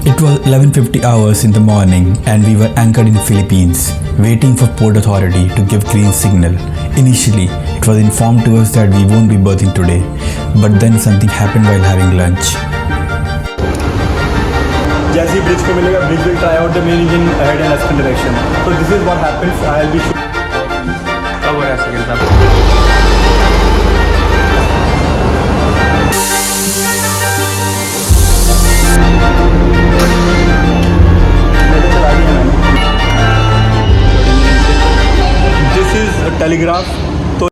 It was 11:50 hours in the morning and we were anchored in Philippines, waiting for Port Authority to give green signal. Initially, it was informed to us that we won't be berthing today, but then something happened while having lunch. जैसे ही bridge को मिलेगा, bridge will try out the main engine ahead and western direction. So this is what happens. I'll be कब हो रहा है second साहब? This is a telegraph. तो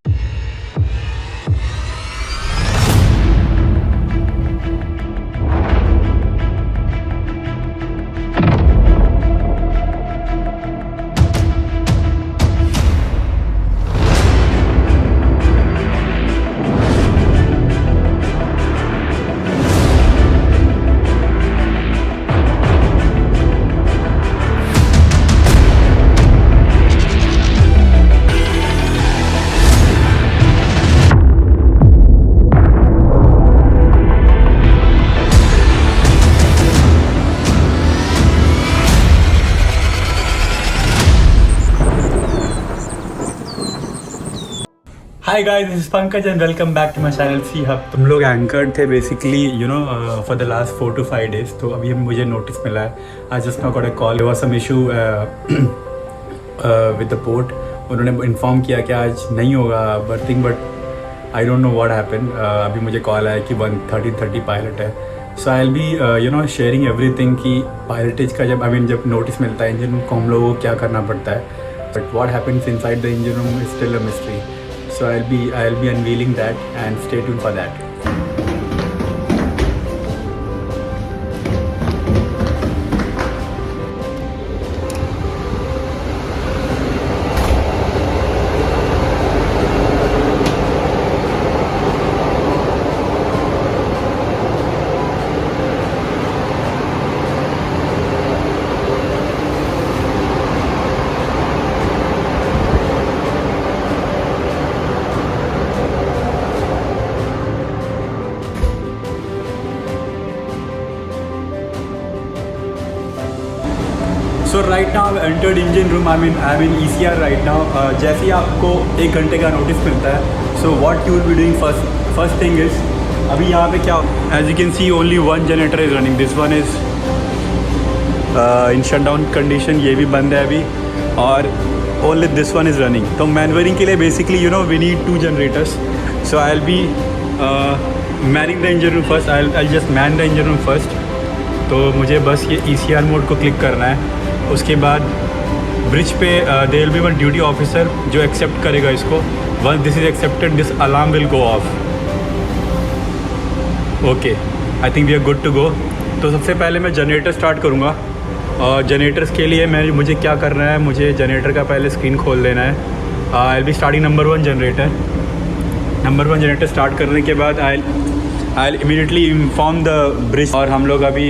hi guys, this is Pankaj and welcome back to my channel sea hub. तुम लोग anchored थे basically for the last 4 to 5 days। तो अभी मुझे नोटिस मिला है, I just now got a call, there was some issue with the port. उन्होंने inform किया कि आज नहीं होगा berthing, but I don't know what happen. अभी मुझे कॉल आया कि 1:30 पायलट है। So I will be sharing everything कि पायलटेज का जब नोटिस मिलता है इंजन रूम को हम लोगों को क्या करना पड़ता है, but what happens inside the engine room is still a mystery. So I'll be unveiling that, and stay tuned for that. So right now I've entered engine room. I'm in ECR right now. जैसे ही आपको 1 घंटे का notice मिलता है, so what you will be doing first thing is, अभी यहाँ पे क्या, as you can see only one generator is running. This one is in shutdown condition. ये भी बंद है अभी, और only this one is running. तो मैनुअरिंग के लिए basically we need 2 generators. So I'll be manning the engine room first. I'll just man the engine room first. तो मुझे बस ये ECR मोड को क्लिक करना है। उसके बाद ब्रिज पे there will be one duty officer जो एक्सेप्ट करेगा इसको। Once this is accepted, this alarm will go off. Okay, I think we are good to go. तो सबसे पहले मैं जनरेटर स्टार्ट करूँगा, और जनरेटर्स के लिए मुझे क्या करना है, मुझे जनरेटर का पहले स्क्रीन खोल देना है। आई will be starting number 1 generator. Number 1 generator start करने के बाद I immediately inform the bridge, और हम लोग अभी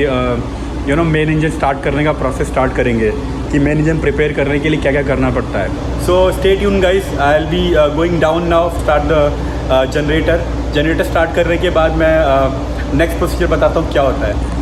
मेन इंजन स्टार्ट करने का प्रोसेस स्टार्ट करेंगे कि मेन इंजन प्रिपेयर करने के लिए क्या क्या करना पड़ता है। So stay tune guys, I will be going down now, start the generator start करने के बाद मैं नेक्स्ट प्रोसीजर बताता हूँ क्या होता है।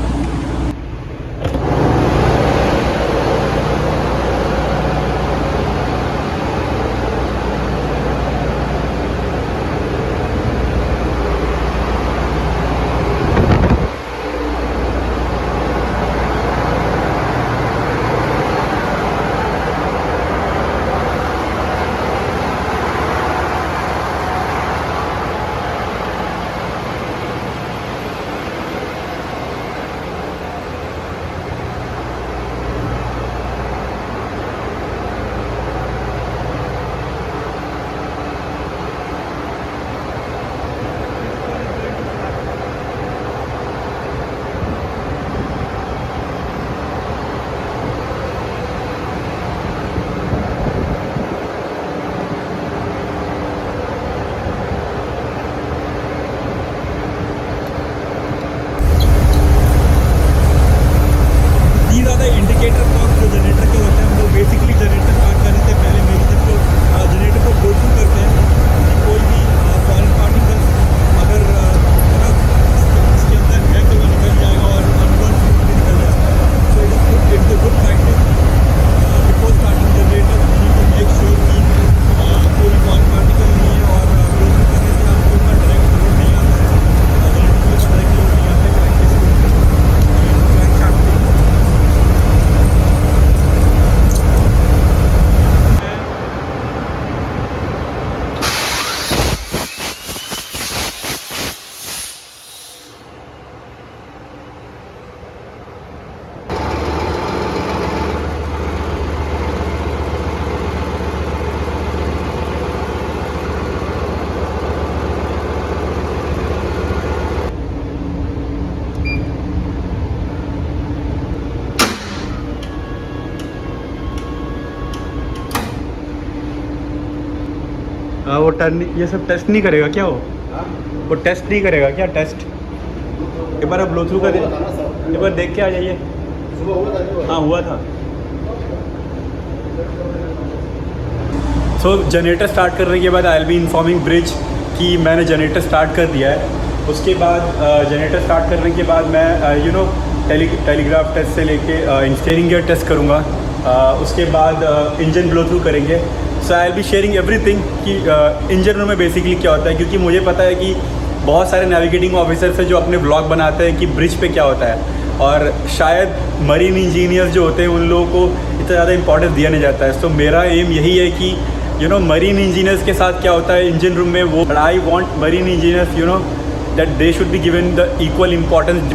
वो टर्न ये सब टेस्ट नहीं करेगा क्या वो टेस्ट नहीं करेगा क्या टेस्ट? एक बार आप ब्लो थ्रू का एक बार देख के आ जाइए। हाँ हुआ था। सो जनरेटर स्टार्ट करने के बाद आई विल बी इन्फॉर्मिंग ब्रिज कि मैंने जनरेटर स्टार्ट कर दिया है। उसके बाद जनरेटर स्टार्ट करने के बाद मैं टेलीग्राफ टेस्ट से लेके इंस्टीयरिंग गियर टेस्ट करूँगा। उसके बाद इंजन ब्लो थ्रू करेंगे। So I will be sharing everything कि इंजन रूम में बेसिकली क्या होता है, क्योंकि मुझे पता है कि बहुत सारे नेविगेटिंग ऑफिसर्स हैं जो अपने ब्लॉग बनाते हैं कि ब्रिज पे क्या होता है, और शायद मरीन इंजीनियर्स जो होते हैं उन लोगों को इतना ज़्यादा इंपॉर्टेंस दिया नहीं जाता है। सो मेरा एम यही है कि मरीन इंजीनियर्स के साथ क्या होता है इंजन रूम में, वो I want marine engineers that they should be given the equal importance.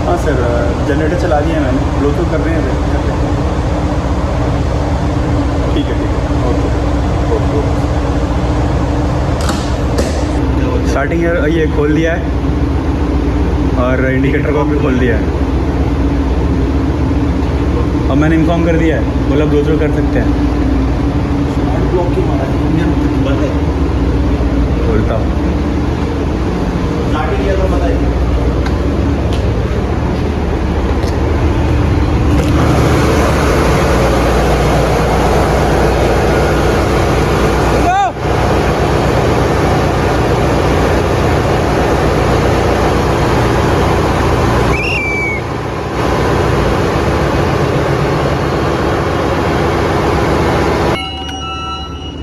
हाँ सर, जनरेटर चला दिया मैंने, ब्लो थ्रू कर रहे हैं। ठीक है ओके। स्टार्टिंग ये खोल दिया है और इंडिकेटर को भी खोल दिया है, और मैंने इन्फॉर्म कर दिया है, बोला ब्लो थ्रू कर सकते हैं। बोलता हूँ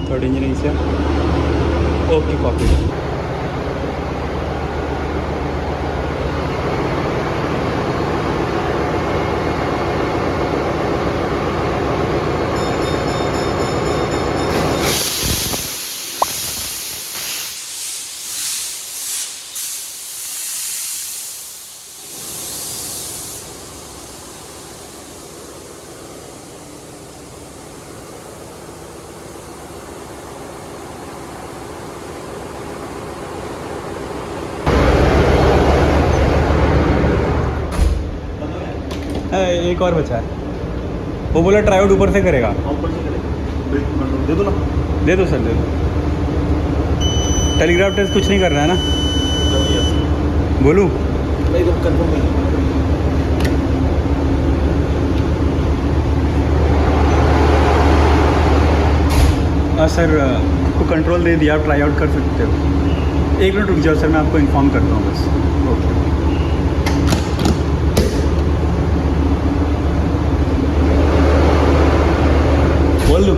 थर्ड इंजन से ओके कॉपी। एक और बचा है, वो बोला ट्राई आउट ऊपर से करेगा। दे दो ना। दे दो सर, दे दो। टेलीग्राफ टेस्ट कुछ नहीं करना है ना? बोलूँ? हाँ सर, को कंट्रोल दे दिया, आप ट्राई आउट कर सकते हो। एक मिनट रुक जाओ सर, मैं आपको इन्फॉर्म करता हूँ बस। ओके बोल लूँ?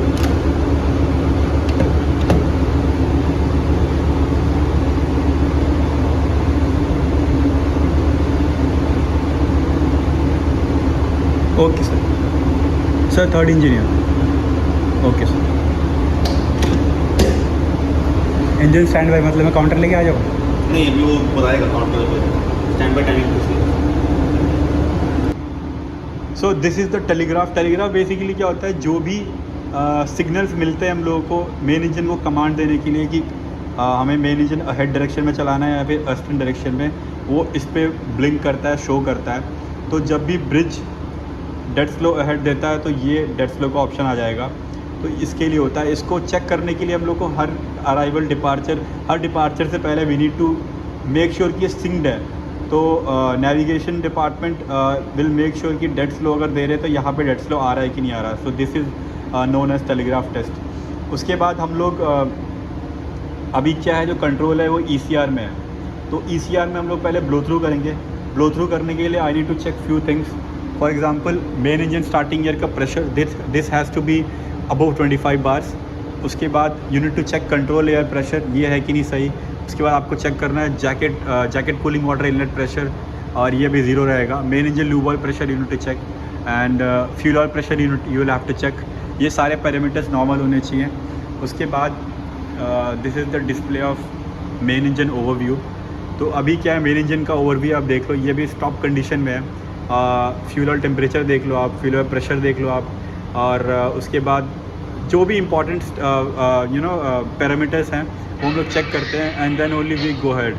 Okay sir, third engineer. Okay sir. Engine stand by मतलब मैं काउंटर लेके आ जाऊँ? नहीं, अभी वो बताएगा काउंटर पे स्टैंड बाय टाइमिंग कुछ। सो this is the telegraph. Telegraph basically क्या होता है, जो भी सिग्नल्स मिलते हैं हम लोगों को मेन इंजन को कमांड देने के लिए कि हमें मेन इंजन अहेड डायरेक्शन में चलाना है या फिर अस्टर्न डायरेक्शन में, वो इस पर ब्लिंक करता है, शो करता है। तो जब भी ब्रिज डेड स्लो अहेड देता है तो ये डेड स्लो का ऑप्शन आ जाएगा। तो इसके लिए होता है, इसको चेक करने के लिए हम लोग को हर अराइवल हर डिपार्चर से पहले we need to make sure कि ये सिंक्ड है। तो navigation department will make sure कि डेड स्लो अगर दे रहे तो यहाँ पे डेड स्लो आ रहा है कि नहीं आ रहा। So this is known as telegraph test. उसके बाद हम लोग अभी क्या है, जो कंट्रोल है वो ECR में है। तो ECR में हम लोग पहले ब्लो थ्रू करेंगे। ब्लो थ्रू करने के लिए I need to check few things. For example, main engine starting air का pressure this has to be above 25 bars. उसके बाद you need to check control air pressure, ये है कि नहीं सही। उसके बाद आपको चेक करना है jacket cooling water inlet pressure, और ये भी ज़ीरो रहेगा। Main engine lube oil pressure you need to check, and fuel oil pressure you will have to check. ये सारे पैरामीटर्स नॉर्मल होने चाहिए। उसके बाद this is the display of main engine overview. तो अभी क्या है, मेन इंजन का ओवरव्यू आप देख लो, ये भी स्टॉप कंडीशन में है। फ्यूल ऑयल टेम्परेचर देख लो आप, फ्यूल ऑयल प्रेशर देख लो आप, और उसके बाद जो भी इम्पोर्टेंट पैरामीटर्स हैं वो हम लोग चेक करते हैं, and then only we go head.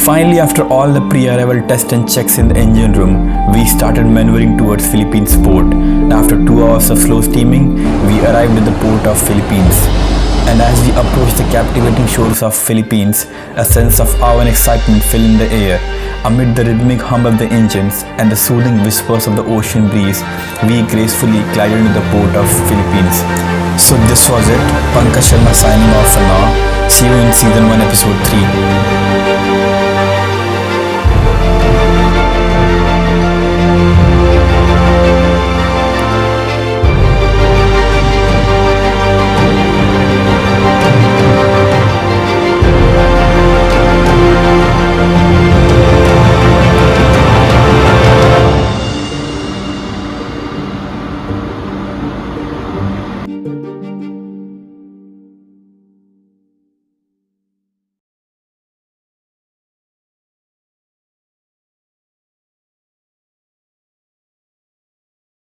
Finally, after all the pre-arrival tests and checks in the engine room, we started maneuvering towards Philippines port. After 2 hours of slow steaming, we arrived at the port of Philippines. And as we approached the captivating shores of Philippines, a sense of awe and excitement filled in the air. Amid the rhythmic hum of the engines and the soothing whispers of the ocean breeze, we gracefully glided into the port of Philippines. So this was it. Pankaj Sharma signing off for now. See you in season 1 episode 3.